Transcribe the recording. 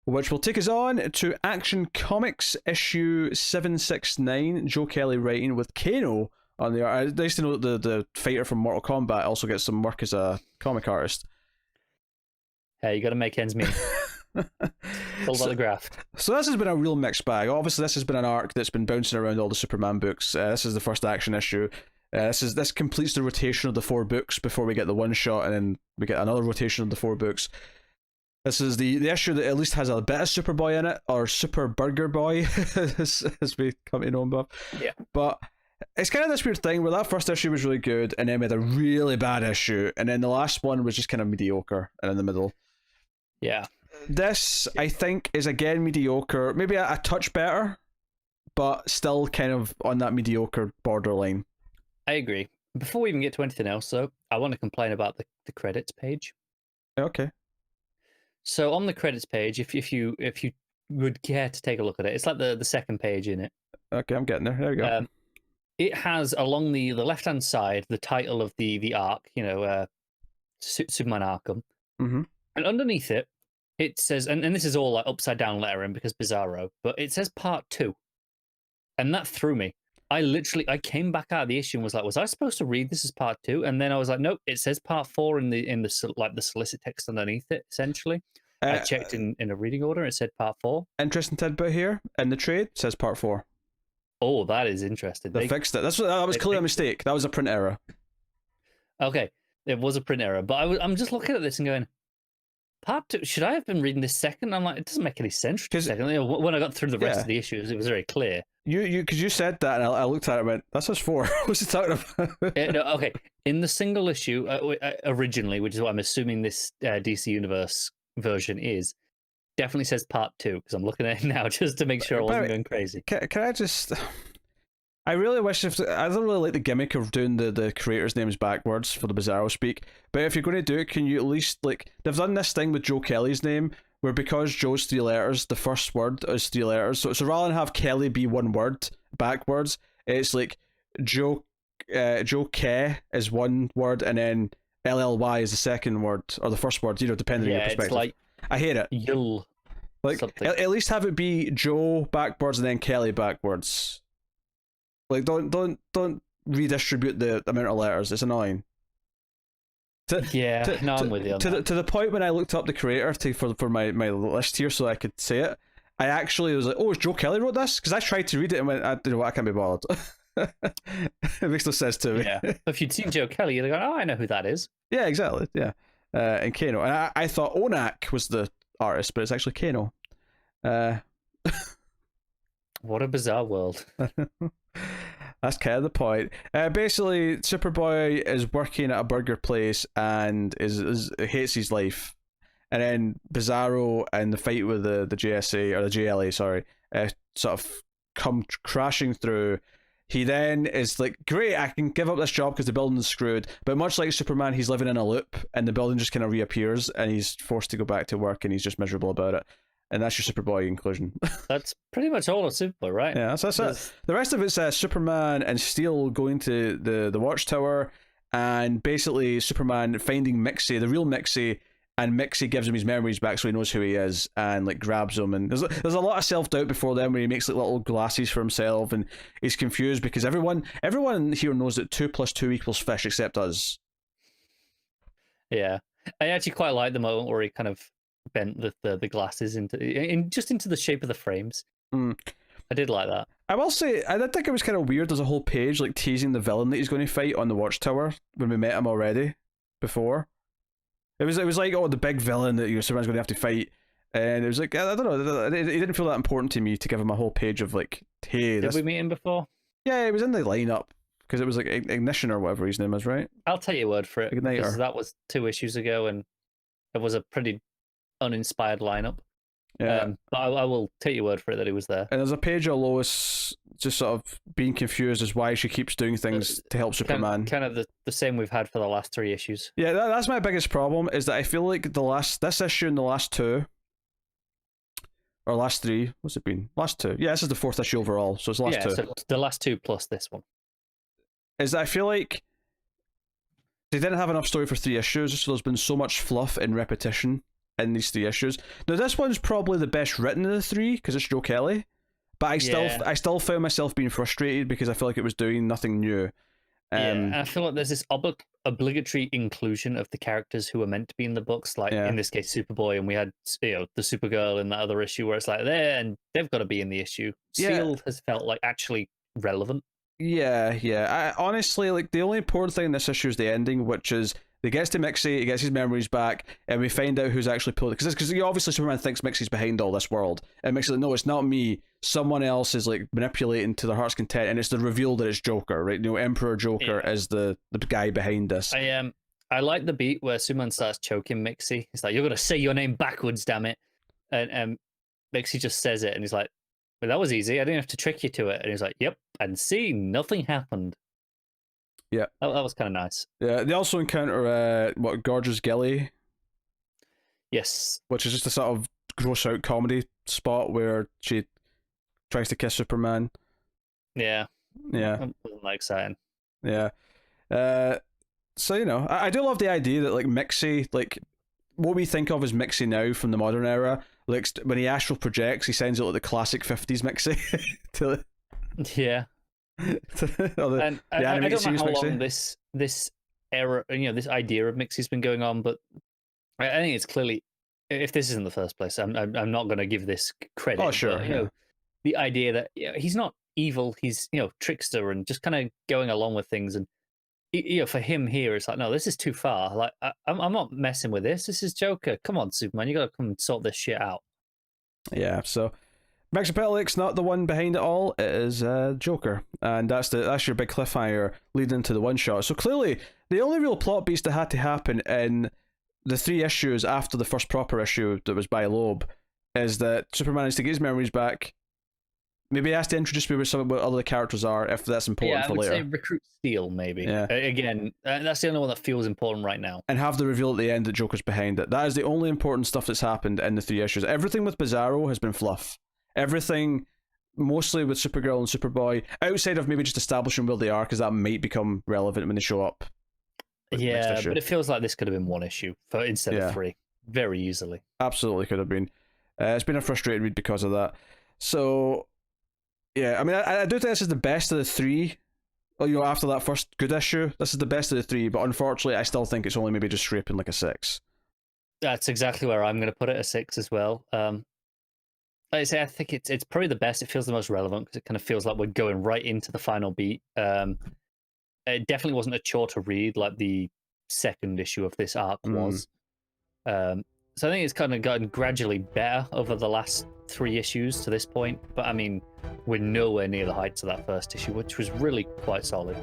which will take us on to Action Comics issue 769. Joe Kelly writing with Kano on the art. Nice to know that the fighter from Mortal Kombat also gets some work as a comic artist. Hey, you got to make ends meet. It's all about the graft. So this has been a real mixed bag. Obviously, this has been an arc that's been bouncing around all the Superman books. This is the first action issue. This completes the rotation of the 4 books before we get the one shot, and then we get another rotation of the 4 books. This is the issue that at least has a bit of Superboy in it, or Super Burger Boy, as we come to know him by. Yeah. But it's kind of this weird thing where that first issue was really good, and then we had a really bad issue, and then the last one was just kind of mediocre and in the middle. Yeah. This, I think, is again mediocre, maybe a touch better, but still kind of on that mediocre borderline. I agree. Before we even get to anything else, though, I want to complain about the credits page. Okay. So on the credits page, if you would care to take a look at it, it's like the second page in it. Okay, I'm getting there. There we go. It has along the left-hand side the title of the arc, Superman Arkham. Mm-hmm. And underneath it, it says, and this is all like upside down lettering because Bizarro, but it says part 2. And that threw me. I came back out of the issue and was like, was I supposed to read this as part 2? And then I was like, nope, it says part 4 in the solicit text underneath it, essentially. I checked in a reading order, it said part 4. Interesting tidbit here. In the trade, it says part 4. Oh, that is interesting. They fixed it. That was clearly a mistake. That was a print error. Okay, it was a print error. But I'm just looking at this and going, part 2, should I have been reading this second? I'm like, it doesn't make any sense. When I got through the rest of the issues, it was very clear. Because you said that, and I looked at it and went, that says 4. What's it talking about? No, okay. In the single issue, originally, which is what I'm assuming this DC Universe version is, definitely says part 2, because I'm looking at it now just to make sure I wasn't going crazy. Can I just... I really wish I don't really like the gimmick of doing the creators' names backwards for the Bizarro speak, but if you're going to do it, can you at least, like, they've done this thing with Joe Kelly's name, where because Joe's 3 letters, the first word is 3 letters, so rather than have Kelly be one word backwards, it's like Joe K is one word, and then LLY is the second word, or the first word, depending on your perspective. It's like, I hate it. You'll like at least have it be Joe backwards and then Kelly backwards. Like, don't redistribute the amount of letters. It's annoying. I'm with you on that. To the point when I looked up the creator for my list here so I could say it, I actually was like, oh, Joe Kelly wrote this? Because I tried to read it and went, I can't be bothered. It makes no sense to me. Yeah. If you'd seen Joe Kelly, you'd have gone, oh, I know who that is. Yeah, exactly. Yeah. And Kano. And I thought Onak was the artist, but it's actually Kano. What a bizarre world. That's kind of the point. Basically, Superboy is working at a burger place and hates his life. And then Bizarro and the fight with the JSA, or the JLA, sorry, sort of come crashing through. He then is like, great, I can give up this job because the building's screwed. But much like Superman, he's living in a loop and the building just kind of reappears and he's forced to go back to work and he's just miserable about it. And that's your Superboy inclusion. That's pretty much all of Superboy, right? Yeah, that's it. The rest of it's Superman and Steel going to the Watchtower, and basically Superman finding Mixie, the real Mixie, and Mixie gives him his memories back so he knows who he is and like grabs him. And there's a lot of self-doubt before then where he makes like little glasses for himself and he's confused because everyone here knows that 2 + 2 = fish except us. Yeah. I actually quite like the moment where he kind of bent the glasses into the shape of the frames. I did like that. I will say, I did think it was kind of weird. There's a whole page like teasing the villain that he's going to fight on the Watchtower when we met him already before. It was like, oh, the big villain that Superman's going to have to fight, and it was like, I don't know, it didn't feel that important to me to give him a whole page of like, hey, did we meet him before? Yeah, it was in the lineup because it was like Ignition or whatever his name is, right? I'll take your word for it. Igniter. Because that was 2 issues ago, and it was a pretty uninspired lineup. Yeah, but I will take your word for it that he was there. And there's a page of Lois just sort of being confused as why she keeps doing things to help Superman. Kind of the same we've had for the last 3 issues. Yeah, that's my biggest problem, is that I feel like this issue and the last 2, or last 3, what's it been? Last 2. Yeah, this is the 4th issue overall, so it's the last 2. So the last 2 plus this one. Is that I feel like they didn't have enough story for 3 issues, so there's been so much fluff and repetition in these 3 issues. Now this one's probably the best written of the 3 because it's Joe Kelly, but I still found myself being frustrated because I feel like it was doing nothing new. And I feel like there's this obligatory inclusion of the characters who were meant to be in the books, like in this case Superboy, and we had the Supergirl in that other issue where it's like there and they've got to be in the issue. Shield has felt like actually relevant. I honestly, like, the only important thing in this issue is the ending, which is he gets to Mixie, he gets his memories back, and we find out who's actually pulled it. Because obviously Superman thinks Mixie's behind all this world, and Mixie's like, no, it's not me. Someone else is like manipulating to their heart's content, and it's the reveal that it's Joker, right? Emperor Joker is the guy behind this. I like the beat where Superman starts choking Mixie. He's like, "You're gonna say your name backwards, damn it!" And Mixie just says it, and he's like, "Well, that was easy. I didn't have to trick you to it." And he's like, "Yep." And see, nothing happened. Yeah, that was kind of nice. Yeah, they also encounter Gorgeous Gilly. Yes, which is just a sort of gross out comedy spot where she tries to kiss Superman. Yeah. It wasn't that exciting. Yeah. So I do love the idea that like Mixie, like what we think of as Mixie now from the modern era, like when he astral projects, he sends it like the classic 50s Mixie to yeah. and I don't know how long this era, this idea of Mixie's been going on, but I think it's clearly, if this isn't the first place, I'm not going to give this credit. Oh sure, but, the idea that he's not evil, he's trickster and just kind of going along with things, and for him here, it's like, no, this is too far. Like I'm not messing with this. This is Joker. Come on, Superman, you got to come and sort this shit out. Yeah, so Mexapellic's not the one behind it all. It is Joker, and that's your big cliffhanger leading to the one shot. So clearly, the only real plot beats that had to happen in the 3 issues after the first proper issue that was by Loeb is that Superman has to get his memories back. Maybe he has to introduce me with some of what other characters are, if that's important for later. I would say recruit Steel, maybe. Yeah. Again, that's the only one that feels important right now. And have the reveal at the end that Joker's behind it. That is the only important stuff that's happened in the 3 issues. Everything with Bizarro has been fluff. Everything, mostly with Supergirl and Superboy, outside of maybe just establishing where they are, because that might become relevant when they show up. Yeah, but it feels like this could have been 1 issue instead of 3. Very easily. Absolutely could have been. It's been a frustrating read because of that. So, yeah, I mean, I do think this is the best of the 3. After that first good issue, this is the best of the 3, but unfortunately, I still think it's only maybe just scraping like a 6. That's exactly where I'm going to put it, a 6 as well. Like I say, I think it's probably the best. It feels the most relevant because it kind of feels like we're going right into the final beat. It definitely wasn't a chore to read like the second issue of this arc was. So I think it's kind of gotten gradually better over the last 3 issues to this point. But I mean, we're nowhere near the heights of that first issue, which was really quite solid.